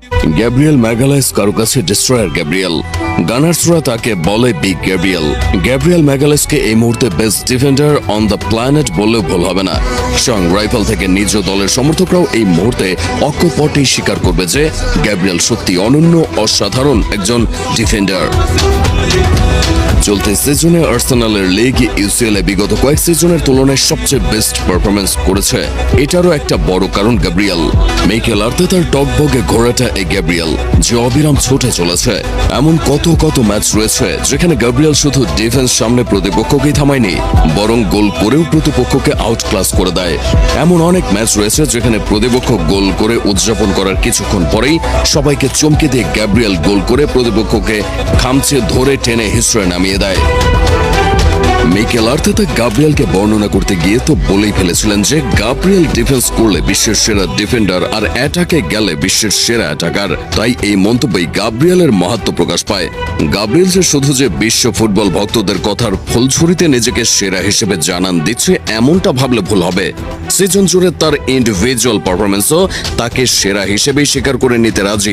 Gabriel ম্যাগালাইস কারো কাছে destroyer Gabriel, গানার্সরা তাকে বলে বিগ গ্যাব্রিয়েল। গ্যাব্রিয়েল ম্যাগালাইসকে এই মুহূর্তে best defender on the planet বললেও ভুল হবে না। স্বয়ং রাইফেল থেকে নিজ দলের সমর্থকরাও এই মুহূর্তে অকপটেই স্বীকার করবে যে গ্যাব্রিয়েল সত্যি অনন্য অসাধারণ একজন ডিফেন্ডার। চলতি সিজনে আর্সেনালের লিগ ইউসিএল এ বিগত কয়েক সিজনের তুলনায় সবচেয়ে বেস্ট পারফরমেন্স করেছে। এটারও একটা বড় কারণ গ্যাব্রিয়েল। মিকেল আর্তেতার টকবগে ঘোড়াটা এই গ্যাব্রিয়েল, যে অবিরাম ছুটে চলেছে। এমন কত ম্যাচ রয়েছে যেখানে গ্যাব্রিয়েল শুধু ডিফেন্স সামনে প্রতিপক্ষকেই থামায়নি, বরং গোল করেও প্রতিপক্ষকে আউট ক্লাস করে দেয়। এমন অনেক ম্যাচ রয়েছে যেখানে প্রতিপক্ষ গোল করে উদযাপন করার কিছুক্ষণ পরেই সবাইকে চমকে দিয়ে গ্যাব্রিয়েল গোল করে প্রতিপক্ষকে খামচে ধরে টেনে হিসড়ে নামিয়ে দেয়। মিকেল আর্তেতা গাব্রিয়েলকে বর্ণনা করতে গিয়ে তো বলেই ফেলেছিলেন যে গাব্রিয়েল ডিফেন্স করলে বিশ্বের সেরা ডিফেন্ডার আর অ্যাটাকে গেলে বিশ্বের সেরা অ্যাটাকার। তাই এই মন্তব্যে গাব্রিয়েলের মাহাত্ম্য প্রকাশ পায়। গাব্রিয়েল যে শুধু যে বিশ্ব ফুটবল ভক্তদের কথার ফুলঝুরিতে নিজেকে সেরা হিসেবে জানান দিচ্ছে এমনটা ভাবলে ভুল হবে। সিজন জুড়ে তার ইন্ডিভিজুয়াল পারফরমেন্সও তাকে সেরা হিসেবেই স্বীকার করে নিতে রাজি।